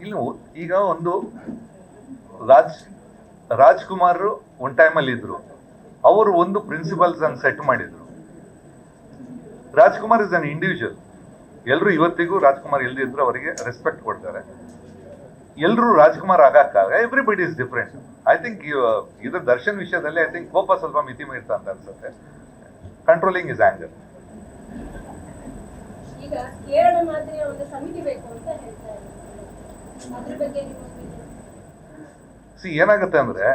ಇಲ್ಲಿ ಈಗ ಒಂದು ರಾಜ್ಕುಮಾರ್ ಒನ್ ಟೈಮಲ್ಲಿ ಇದ್ರು, ಅವರು ಒಂದು ಪ್ರಿನ್ಸಿಪಲ್ಸ್ ಅನ್ನು ಸೆಟ್ ಮಾಡಿದ್ರು. Rajkumar is an individual. ಎಲ್ಲರೂ ಇವತ್ತಿಗೂ ರಾಜ್ಕುಮಾರ್ ಇಲ್ದಿದ್ರು ಅವರಿಗೆ ರೆಸ್ಪೆಕ್ಟ್ ಕೊಡ್ತಾರೆ. ಎಲ್ಲರೂ ರಾಜ್ಕುಮಾರ್ ಆಗಕ್ಕಾಗ, everybody is different. I think ಇದು ದರ್ಶನ್ ವಿಷಯದಲ್ಲಿ ಐ ಥಿಂಕ್ ಕೋಪ ಸ್ವಲ್ಪ ಮಿತಿ ಮೀರ್ತಾ ಅಂತ ಅನ್ಸುತ್ತೆ. Controlling is anger. ಈಗ ಕೇರಳ ಮಾದರಿಯ ಒಂದು ಸಮಿತಿ ಬೇಕು ಅಂತ ಹೇಳ್ತಾ ಇದ್ದಾರೆ. ಅದ್ರ ಬಗ್ಗೆ ಏನಾಗುತ್ತೆ ಅಂದ್ರೆ,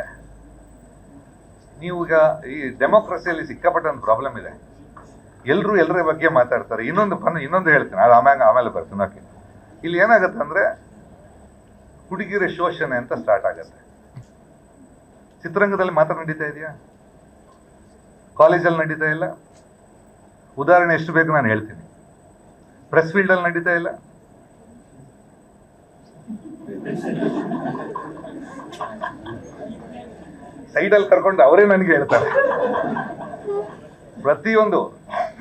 ನೀವು ಈಗ ಈ ಡೆಮೋಕ್ರಸಿಯಲ್ಲಿ ಸಿಕ್ಕಾಪಟ್ಟೆ ಒಂದು ಪ್ರಾಬ್ಲಮ್ ಇದೆ. ಎಲ್ಲರೂ ಎಲ್ಲರ ಬಗ್ಗೆ ಮಾತಾಡ್ತಾರೆ. ಇನ್ನೊಂದು ಹೇಳ್ತೀನಿ, ಅದು ಆಮೇಲೆ ಬರ್ತೀನಿ. ಓಕೆ, ಇಲ್ಲಿ ಏನಾಗುತ್ತೆ ಅಂದ್ರೆ ಹುಡುಗಿರ ಶೋಷಣೆ ಅಂತ ಸ್ಟಾರ್ಟ್ ಆಗತ್ತೆ. ಚಿತ್ರರಂಗದಲ್ಲಿ ಮಾತ್ರ ನಡೀತಾ ಇದೆಯಾ? ಕಾಲೇಜಲ್ಲಿ ನಡೀತಾ ಇಲ್ಲ? ಉದಾಹರಣೆ ಎಷ್ಟು ಬೇಕು ನಾನು ಹೇಳ್ತೀನಿ. ಪ್ರೆಸ್ ಫೀಲ್ಡ್ ಅಲ್ಲಿ ನಡೀತಾ ಇಲ್ಲ? ಸೈಡಲ್ಲಿ ಕರ್ಕೊಂಡು ಅವರೇ ನನಗೆ ಹೇಳ್ತಾರೆ. ಪ್ರತಿಯೊಂದು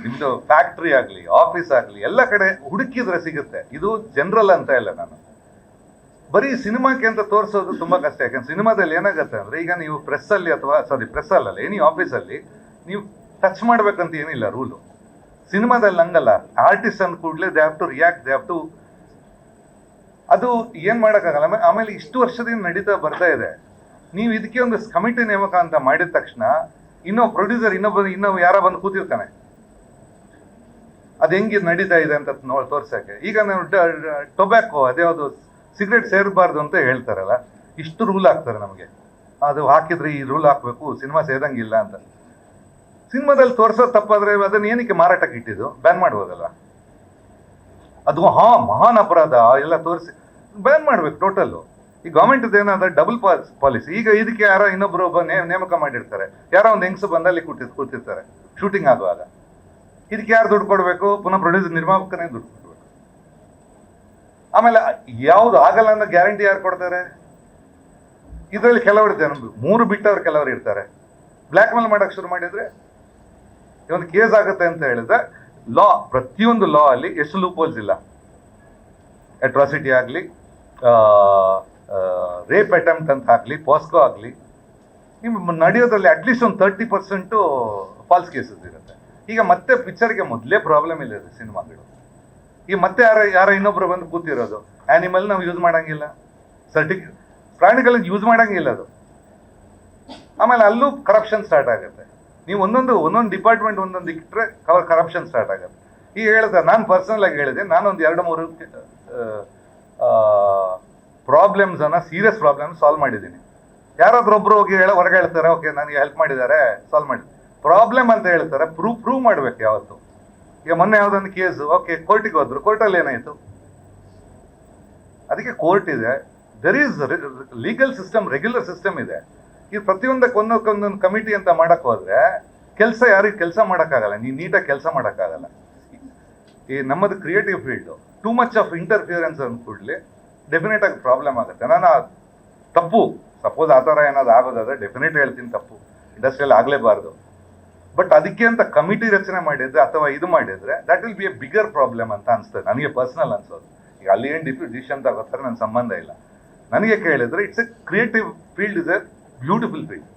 ನಿಮ್ದು ಫ್ಯಾಕ್ಟ್ರಿ ಆಗ್ಲಿ, ಆಫೀಸ್ ಆಗ್ಲಿ, ಎಲ್ಲ ಕಡೆ ಹುಡುಕಿದ್ರೆ ಸಿಗುತ್ತೆ. ಇದು ಜನರಲ್ ಅಂತ ಇಲ್ಲ. ನಾನು ಬರೀ ಸಿನಿಮಾಕ್ಕೆ ಅಂತ ತೋರಿಸೋದು ತುಂಬಾ ಕಷ್ಟ. ಯಾಕಂದ್ರೆ ಸಿನಿಮಾದಲ್ಲಿ ಏನಾಗುತ್ತೆ ಅಂದ್ರೆ, ಈಗ ನೀವು ಪ್ರೆಸ್ ಅಲ್ಲ ಎನಿ ಆಫೀಸಲ್ಲಿ ನೀವು ಟಚ್ ಮಾಡ್ಬೇಕಂತ ಏನಿಲ್ಲ ರೂಲು. ಸಿನಿಮಾದಲ್ಲಿ ಹಂಗಲ್ಲ. ಆರ್ಟಿಸ್ಟ್ ಅಂದ ಕೂಡಲೇ they have to react, they have to. ಅದು ಏನ್ ಮಾಡೋಕ್ಕಾಗಲ್ಲ. ಆಮೇಲೆ ಇಷ್ಟು ವರ್ಷದಿಂದ ನಡೀತಾ ಬರ್ತಾ ಇದೆ. ನೀವು ಇದಕ್ಕೆ ಒಂದು ಕಮಿಟಿ ನೇಮಕ ಅಂತ ಮಾಡಿದ ತಕ್ಷಣ ಪ್ರೊಡ್ಯೂಸರ್ ಇನ್ನೊಬ್ಬ ಯಾರ ಬಂದು ಕೂತಿರ್ತಾನೆ, ಅದು ಹೆಂಗೆ ನಡೀತಾ ಇದೆ ಅಂತ ತೋರ್ಸಕ್ಕೆ. ಈಗ ನಾವು ಟೊಬ್ಯಾಕೋ, ಅದ್ಯಾವುದು ಸಿಗರೇಟ್ ಸೇರಬಾರ್ದು ಅಂತ ಹೇಳ್ತಾರಲ್ಲ, ಇಷ್ಟು ರೂಲ್ ಹಾಕ್ತಾರೆ ನಮಗೆ. ಅದು ಹಾಕಿದ್ರೆ ಈ ರೂಲ್ ಹಾಕ್ಬೇಕು, ಸಿನಿಮಾ ಸೇದಂಗಿಲ್ಲ ಅಂತ. ಸಿನಿಮಾದಲ್ಲಿ ತೋರ್ಸೋದು ತಪ್ಪಾದ್ರೆ ಅದನ್ನ ಏನಕ್ಕೆ ಮಾರಾಟಕ್ಕೆ ಇಟ್ಟಿದ್ದು? ಬ್ಯಾನ್ ಮಾಡ್ಬೋದಲ್ಲ. ಅದು ಮಹಾನ್ ಅಪರಾಧ ಎಲ್ಲ ತೋರಿಸಿ ಬ್ಯಾನ್ ಮಾಡ್ಬೇಕು ಟೋಟಲ್. ಈ ಗವರ್ಮೆಂಟ್ ಏನಾದ್ರೆ ಡಬಲ್ ಪಾಲಿಸಿ. ಈಗ ಇದಕ್ಕೆ ಯಾರೋ ಇನ್ನೊಬ್ರು ನೇಮಕ ಮಾಡಿರ್ತಾರೆ, ಯಾರೋ ಒಂದು ಹೆಂಗಸು ಬಂದಲ್ಲಿ ಕೂತಿರ್ತಾರೆ ಶೂಟಿಂಗ್ ಆಗುವಾಗ. ಇದಕ್ಕೆ ಯಾರು ದುಡ್ಡು ಕೊಡ್ಬೇಕು? ಪುನಃ ಪ್ರೊಡ್ಯೂಸರ್, ನಿರ್ಮಾಪಕನೇ ದುಡ್ಡು ಕೊಡ್ಬೇಕು. ಆಮೇಲೆ ಯಾವ್ದು ಆಗಲ್ಲ ಅನ್ನೋ ಗ್ಯಾರಂಟಿ ಯಾರು ಕೊಡ್ತಾರೆ? ಇದರಲ್ಲಿ ಕೆಲವರು ಇರ್ತಾರೆ, 3 ಬಿಟ್ಟವ್ರು ಕೆಲವರು ಇರ್ತಾರೆ. ಬ್ಲ್ಯಾಕ್ ಮೇಲ್ ಮಾಡಕ್ ಶುರು ಮಾಡಿದ್ರೆ ಒಂದು ಕೇಸ್ ಆಗುತ್ತೆ ಅಂತ ಹೇಳಿದ್ರೆ, ಲಾ, ಪ್ರತಿಯೊಂದು ಲಾ ಅಲ್ಲಿ ಎಷ್ಟು ಲೂಪೋಲ್ಸ್ ಇಲ್ಲ. ಅಟ್ರಾಸಿಟಿ ಆಗಲಿ, ರೇಪ್ ಅಟೆಂಪ್ಟ್ ಅಂತ ಹಾಕ್ಲಿ, ಪಾಸ್ಕೋ ಆಗಲಿ, ನಿಮ್ಮ ನಡೆಯೋದ್ರಲ್ಲಿ ಅಟ್ಲೀಸ್ಟ್ ಒಂದು 30% ಫಾಲ್ಸ್ ಕೇಸಸ್ ಇರುತ್ತೆ. ಈಗ ಮತ್ತೆ ಪಿಕ್ಚರ್ಗೆ ಮೊದಲೇ ಪ್ರಾಬ್ಲಮ್ ಇಲ್ಲ ಸಿನಿಮಾಗಳು. ಈಗ ಮತ್ತೆ ಯಾರ ಇನ್ನೊಬ್ರು ಬಂದು ಕೂತಿರೋದು. ಆನಿಮಲ್ ನಾವು ಯೂಸ್ ಮಾಡಂಗಿಲ್ಲ, ಪ್ರಾಣಿಗಳನ್ನ ಯೂಸ್ ಮಾಡಂಗಿಲ್ಲ ಅದು. ಆಮೇಲೆ ಅಲ್ಲೂ ಕರಪ್ಷನ್ ಸ್ಟಾರ್ಟ್ ಆಗುತ್ತೆ. ನೀವು ಒಂದೊಂದು ಡಿಪಾರ್ಟ್ಮೆಂಟ್ ಒಂದೊಂದು ಇಟ್ಟರೆ ಕರಪ್ಷನ್ ಸ್ಟಾರ್ಟ್ ಆಗುತ್ತೆ. ಈಗ ಹೇಳಿದೆ, ನಾನು ಪರ್ಸನಲ್ ಆಗಿ ಹೇಳಿದೆ, ನಾನೊಂದು 2-3 ಪ್ರಾಬ್ಲಮ್ಸ್ ಅನ್ನ, ಸೀರಿಯಸ್ ಪ್ರಾಬ್ಲಮ್ ಸಾಲ್ವ್ ಮಾಡಿದ್ದೀನಿ. ಯಾರಾದ್ರೂ ಒಬ್ರು ಹೋಗಿ ಹೊರಗೆ ಹೇಳ್ತಾರೆ, ಓಕೆ ನನಗೆ ಹೆಲ್ಪ್ ಮಾಡಿದ್ದಾರೆ, ಸಾಲ್ವ್ ಮಾಡಿ. ಪ್ರಾಬ್ಲಮ್ ಅಂತ ಹೇಳ್ತಾರೆ, ಪ್ರೂವ್ ಮಾಡ್ಬೇಕು ಯಾವತ್ತು. ಈಗ ಮೊನ್ನೆ ಯಾವ್ದೊಂದು ಕೇಸ್, ಓಕೆ ಕೋರ್ಟಿಗೆ ಹೋದ್ರು, ಕೋರ್ಟಲ್ಲಿ ಏನಾಯ್ತು? ಅದಕ್ಕೆ ಕೋರ್ಟ್ ಇದೆ, there is legal system, regular system ಇದೆ. ಈ ಪ್ರತಿಯೊಂದಕ್ಕೆ ಒಂದೊಂದು ಕಮಿಟಿ ಅಂತ ಮಾಡಕ್ ಹೋದ್ರೆ ಯಾರಿಗೆ ಕೆಲಸ ಮಾಡೋಕ್ಕಾಗಲ್ಲ, ನೀಟಾಗಿ ಕೆಲಸ ಮಾಡೋಕ್ಕಾಗಲ್ಲ. ಈ ನಮ್ಮದು creative field, too much of interference ಅಂದ್ಕೂಡ್ಲಿ ಡೆಫಿನೆಟ್ ಆಗಿ ಪ್ರಾಬ್ಲಮ್ ಆಗುತ್ತೆ. ನಾನು ತಪ್ಪು, ಸಪೋಸ್ ಆ ಥರ ಏನಾದ್ರು ಆಗೋದಾದ್ರೆ ಡೆಫಿನೆಟ್ ಹೇಳ್ತೀನಿ, ತಪ್ಪು ಇಂಡಸ್ಟ್ರಿಯಲ್ಲಿ ಆಗಲೇಬಾರ್ದು. ಬಟ್ ಅದಕ್ಕೆ ಅಂತ ಕಮಿಟಿ ರಚನೆ ಮಾಡಿದ್ರೆ ಅಥವಾ ಇದು ಮಾಡಿದ್ರೆ that will be A bigger problem ಅಂತ ಅನ್ಸ್ತದೆ ನನಗೆ, ಪರ್ಸನಲ್ ಅನ್ಸೋದು. ಈಗ ಅಲ್ಲಿ ಏನು ಡಿಸಿಷನ್ ತಗೋತಾರೆ ನನ್ನ ಸಂಬಂಧ ಇಲ್ಲ. ನನಗೆ ಕೇಳಿದ್ರೆ it's A creative field, is A beautiful field.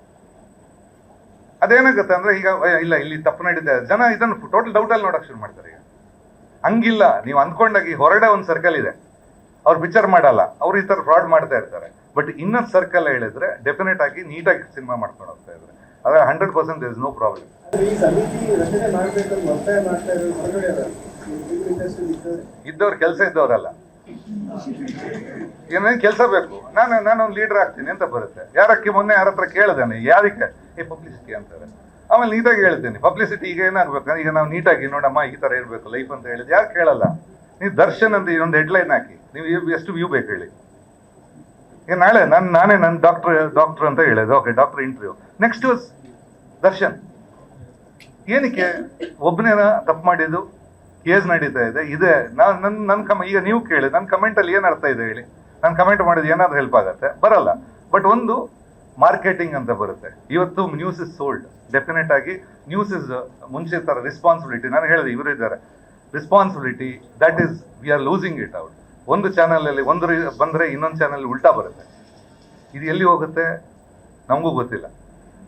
ಅದೇನಾಗುತ್ತೆ ಅಂದ್ರೆ, ಈಗ ಇಲ್ಲ ಇಲ್ಲಿ ತಪ್ಪು ನಡೀತಾ ಇದೆ, ಜನ ಇದನ್ನು ಟೋಟಲ್ ಡೌಟಲ್ಲಿ ನೋಡಕ್ ಶುರು ಮಾಡ್ತಾರೆ. ಈಗ ಹಂಗಿಲ್ಲ, ನೀವು ಅಂದ್ಕೊಂಡಾಗಿ ಹೊರಗಡೆ ಒಂದು ಸರ್ಕಲ್ ಇದೆ, ಅವ್ರು ಪಿಕ್ಚರ್ ಮಾಡಲ್ಲ, ಅವ್ರು ಈ ಥರ ಫ್ರಾಡ್ ಮಾಡ್ತಾ ಇರ್ತಾರೆ. ಬಟ್ ಇನ್ನೊಂದು ಸರ್ಕಲ್ ಹೇಳಿದ್ರೆ ಡೆಫಿನೆಟ್ ಆಗಿ ನೀಟಾಗಿ ಸಿನಿಮಾ ಮಾಡ್ಕೊಂಡು ಹೋಗ್ತಾ ಇದ್ದಾರೆ. ಅದೇ 100% ದೇರ್ ಇಸ್ ನೋ ಪ್ರಾಬ್ಲಮ್. ಇದ್ದವ್ರು ಕೆಲಸ ಇದ್ದವರಲ್ಲ, ಏನೇನು ಕೆಲಸ ಬೇಕು, ನಾನೊಂದು ಲೀಡರ್ ಆಗ್ತೀನಿ ಅಂತ ಬರುತ್ತೆ. ಯಾರಕ್ಕೆ ಮೊನ್ನೆ ಯಾರ ಹತ್ರ ಕೇಳಿದಾನೆ, ಯಾರಕ್ಕೆ? ಪಬ್ಲಿಸಿಟಿ ಅಂತಾರೆ. ಆಮೇಲೆ ನೀಟಾಗಿ ಹೇಳ್ತೀನಿ, ಪಬ್ಲಿಸಿಟಿ ಈಗ ಏನಾಗ್ಬೇಕು, ಈಗ ನಾವು ನೀಟಾಗಿ ನೋಡಮ್ಮ ಈ ಥರ ಇರಬೇಕು ಲೈಫ್ ಅಂತ ಹೇಳಿದ್ ಯಾರು ಕೇಳಲ್ಲ. ನೀವು ದರ್ಶನ್ ಅಂತ ಇನ್ನೊಂದು ಹೆಡ್ಲೈನ್ ಹಾಕಿ, ನೀವು ಎಷ್ಟು ವ್ಯೂ ಬೇಕು ಹೇಳಿ. ಈಗ ನಾಳೆ ನಾನೇ ನನ್ನ ಡಾಕ್ಟರ್ ಅಂತ ಹೇಳಿದೆ, okay doctor interview, next Darshan. ಏನಕ್ಕೆ? ಒಬ್ಬನೇನ ತಪ್ಪು ಮಾಡಿದ್ದು, ಕೇಸ್ ನಡೀತಾ ಇದೆ. ಈಗ ನೀವು ಕೇಳಿ, ನನ್ನ ಕಮೆಂಟಲ್ಲಿ ಏನು ಅರ್ಥ ಇದೆ ಹೇಳಿ? ನಾನು ಕಮೆಂಟ್ ಮಾಡಿದ್ದು ಏನಾದ್ರು ಹೆಲ್ಪ್ ಆಗತ್ತೆ? ಬರಲ್ಲ. ಬಟ್ ಒಂದು ಮಾರ್ಕೆಟಿಂಗ್ ಅಂತ ಬರುತ್ತೆ. ಇವತ್ತು ನ್ಯೂಸ್ ಇಸ್ ಸೋಲ್ಡ್. ಡೆಫಿನೆಟ್ ಆಗಿ ನ್ಯೂಸ್ ಇಸ್ ಮುಂಚೆ ತರ ರೆಸ್ಪಾನ್ಸಿಬಿಲಿಟಿ. ನಾನು ಹೇಳಿದೆ, ಇವರು ಇದ್ದಾರೆ, responsibility that is we are losing it out. ಒಂದು ಚಾನಲಲ್ಲಿ ಬಂದರೆ ಇನ್ನೊಂದು ಚಾನಲ್ ಉಲ್ಟಾ ಬರುತ್ತೆ. ಇದು ಎಲ್ಲಿ ಹೋಗುತ್ತೆ ನಮಗೂ ಗೊತ್ತಿಲ್ಲ.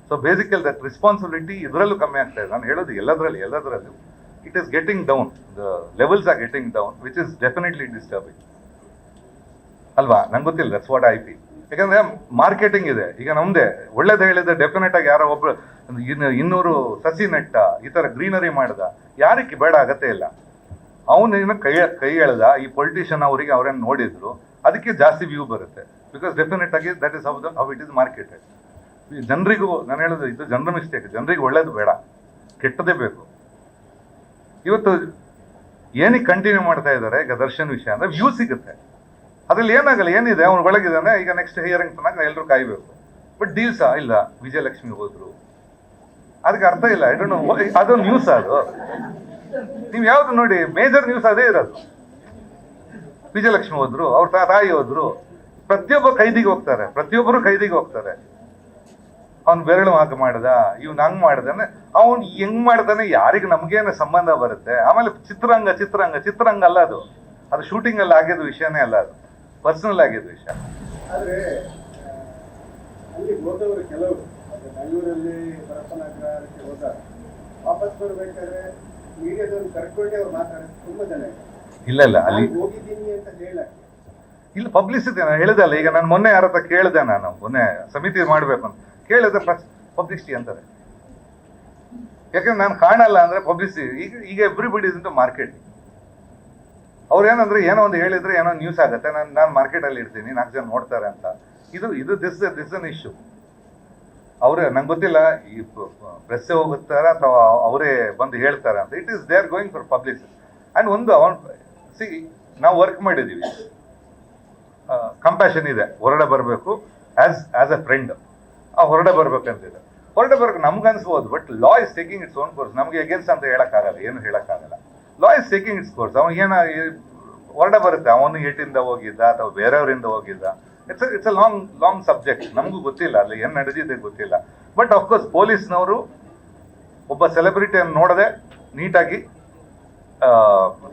ಸೊ ಬೇಸಿಕಲಿ ದಟ್ ರೆಸ್ಪಾನ್ಸಿಬಿಲಿಟಿ ಇದರಲ್ಲೂ ಕಮ್ಮಿ ಆಗ್ತಾ ಇದೆ. ನಾನು ಹೇಳೋದು ಎಲ್ಲದರಲ್ಲೂ it is getting down. The levels are getting down, which is definitely disturbing ಅಲ್ವಾ? ನಂಗೆ ಗೊತ್ತಿಲ್ಲ, ದಟ್ಸ್ ವಾಟ್ ಐ ಫೀಲ್. ಯಾಕಂದ್ರೆ ಮಾರ್ಕೆಟಿಂಗ್ ಇದೆ. ಈಗ ನಮ್ದೇ ಒಳ್ಳೇದು ಹೇಳಿದ್ರೆ ಡೆಫಿನೆಟ್ ಆಗಿ ಯಾರೋ ಒಬ್ರು 200 ಸಸಿ ನೆಟ್ಟ, ಈ ತರ ಗ್ರೀನರಿ ಮಾಡ್ದ, ಯಾರಿಗೆ ಬೇಡ ಅಗತ್ಯ ಇಲ್ಲ. ಅವನೇನು ಕೈ ಎಳ್ದ, ಈ ಪೊಲಿಟಿಷಿಯನ್ ಅವರಿಗೆ ಅವ್ರೇನು ನೋಡಿದ್ರು, ಅದಕ್ಕೆ ಜಾಸ್ತಿ ವ್ಯೂ ಬರುತ್ತೆ. ಬಿಕಾಸ್ ಡೆಫಿನೆಟ್ ಆಗಿ that is how it is marketed. ಜನರಿಗೂ ನಾನು ಹೇಳೋದು, ಇದು ಜನರ ಮಿಸ್ಟೇಕ್. ಜನರಿಗೆ ಒಳ್ಳೇದು ಬೇಡ, ಕೆಟ್ಟದೇ ಬೇಕು. ಇವತ್ತು ಏನಕ್ಕೆ ಕಂಟಿನ್ಯೂ ಮಾಡ್ತಾ ಇದ್ದಾರೆ? ಈಗ ದರ್ಶನ್ ವಿಷಯ ಅಂದ್ರೆ ವ್ಯೂ ಸಿಗುತ್ತೆ. ಅದ್ರಲ್ಲಿ ಏನಾಗಲ್ಲ, ಏನಿದೆ ಅವ್ನು ಒಳಗಿದ್ದಾನೆ. ಈಗ ನೆಕ್ಸ್ಟ್ ಹಿಯರಿಂಗ್ ತನಕ ಎಲ್ಲರೂ ಕಾಯ್ಬೇಕು. ಬಟ್ ಡೀಲ್ಸ ಇಲ್ಲ. ವಿಜಯಲಕ್ಷ್ಮಿ ಹೋದ್ರು, ಅದಕ್ಕೆ ಅರ್ಥ ಇಲ್ಲ. ಐ ಡೋಂಟ್ ನೋ, ಅದು ನ್ಯೂಸ್. ಅದು ನೀವು ಯಾವ್ದು ನೋಡಿ, ಮೇಜರ್ ನ್ಯೂಸ್ ಅದೇ ಇರೋದು. ವಿಜಯಲಕ್ಷ್ಮಿ ಹೋದ್ರು, ಅವ್ರ ತಾಯಿ ಹೋದ್ರು, ಪ್ರತಿಯೊಬ್ಬರು ಕೈದಿಗೆ ಹೋಗ್ತಾರೆ. ಅವ್ನು ಬೆರಳು ಹಾಕಿ ಮಾಡ್ದ, ಇವ್ನು ಹಂಗ್ ಮಾಡ್ದಾನೆ, ಅವ್ನು ಹೆಂಗ್ ಮಾಡ್ದಾನೆ, ಯಾರಿಗೆ ನಮ್ಗೇನು ಸಂಬಂಧ ಬರುತ್ತೆ? ಆಮೇಲೆ ಚಿತ್ರರಂಗ ಅಲ್ಲ ಅದು. ಅದು ಶೂಟಿಂಗ್ ಅಲ್ಲಿ ಆಗಿದ್ದ ವಿಷಯನೇ ಅಲ್ಲ, ಅದು ಪರ್ಸನಲ್ ಆಗಿದ್ದ ವಿಷಯ. ಆದ್ರೆ ಅಲ್ಲಿ ಹೋದವರು ಕೆಲವರು ಬೆಂಗಳೂರಲ್ಲಿ ಪರಪ್ಪನಗರಕ್ಕೆ ಹೋದಾಗ ವಾಪಸ್ ಬರ್ಬೇಕಾದ್ರೆ ಮೀಡಿಯಾದವ್ರು ಕರ್ಕೊಂಡೆ ಅವ್ರು ಮಾತಾಡೋದು ತುಂಬಾ ಜನ ಇಲ್ಲ ಅಲ್ಲಿ ಹೋಗಿದ್ದೀನಿ ಅಂತ ಹೇಳಕ್ಕೆ ಇಲ್ಲ ಪಬ್ಲಿಸಿಟಿ. ನಾನು ಹೇಳಿದಲ್ಲ, ಈಗ ನಾನು ಮೊನ್ನೆ ಯಾರ ಹತ್ರ ಕೇಳಿದೆ, ನಾನು ಮೊನ್ನೆ ಸಮಿತಿ ಮಾಡ್ಬೇಕು ಅಂತ ಕೇಳಿದ್ರೆ ಪಬ್ಲಿಸಿಟಿ ಅಂತಾರೆ. ಯಾಕಂದ್ರೆ ನಾನು ಕಾಣಲ್ಲ ಅಂದ್ರೆ ಪಬ್ಲಿಸಿಟಿ. ಈಗ ಎವ್ರಿಬಡಿ ಇಸ್ ಇಂಟು ಮಾರ್ಕೆಟಿಂಗ್. ಅವ್ರು ಏನಂದ್ರೆ ಏನೋ ಒಂದು ಹೇಳಿದ್ರೆ ಏನೋ ನ್ಯೂಸ್ ಆಗುತ್ತೆ, ನಾನು ಮಾರ್ಕೆಟಲ್ಲಿ ಇರ್ತೀನಿ, 4 ಜನ ನೋಡ್ತಾರೆ ಅಂತ. ಇದು ದಿಸ್ ಅನ್ ಇಶ್ಯೂ. ಅವರೇ ನಂಗೆ ಗೊತ್ತಿಲ್ಲ, ಈ ಪ್ರೆಸ್ ಹೋಗುತ್ತಾರ ಅಥವಾ ಅವರೇ ಬಂದು ಹೇಳ್ತಾರೆ ಅಂತ. It is they are going for publicity. And ಒಂದು ನಾವು ವರ್ಕ್ ಮಾಡಿದ್ದೀವಿ, ಕಂಪ್ಯಾಷನ್ ಇದೆ, ಹೊರಗಡೆ ಬರಬೇಕು ಆಸ್ ಎ ಫ್ರೆಂಡ್. ಹೊರಗಡೆ ಬರ್ಬೇಕಂತಿದೆ, ಹೊರಗಡೆ ಬರೋಕೆ ನಮ್ಗೆ ಅನ್ಸ್ಬೋದು. But law is taking its own course. ನಮಗೆ ಅಗೇನ್ಸ್ಟ್ ಅಂತ ಹೇಳಕ್ಕಾಗಲ್ಲ, ಏನು ಹೇಳಕ್ಕಾಗಲ್ಲ. Law is taking its course. ಅವನಿಗೇನ ಹೊರಗಡೆ ಬರುತ್ತೆ, ಅವನು ಏಟಿಂದ ಹೋಗಿದ್ದ ಅಥವಾ ಬೇರೆಯವರಿಂದ ಹೋಗಿದ್ದ. It's a long subject. ನಮಗೂ ಗೊತ್ತಿಲ್ಲ ಅಲ್ಲಿ ಏನು ನಡೆದಿದೆ, ಗೊತ್ತಿಲ್ಲ. ಬಟ್ ಅಫ್ಕೋರ್ಸ್ ಪೊಲೀಸ್ನವರು ಒಬ್ಬ ಸೆಲೆಬ್ರಿಟಿಯನ್ನು ನೋಡದೆ ನೀಟಾಗಿ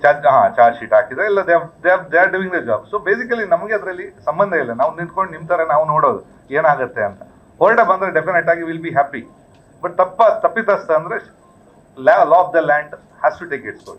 ಚಾರ್ಜ್ ಶೀಟ್ ಹಾಕಿದ್ರೆ ಇಲ್ಲ, they are doing the job. So basically ನಮಗೆ ಅದರಲ್ಲಿ ಸಂಬಂಧ ಇಲ್ಲ. ನಾವು ನಿಂತ್ಕೊಂಡು ನಿಮ್ಮ ಥರ ನಾವು ನೋಡೋದು ಏನಾಗುತ್ತೆ ಅಂತ. ಹೊರಗಡೆ ಬಂದರೆ ಡೆಫಿನೆಟ್ ಆಗಿ ವಿಲ್ ಬಿ ಹ್ಯಾಪಿ. ಬಟ್ ತಪ್ಪಿತಸ್ಥ ಅಂದರೆ law of the land has to take its course.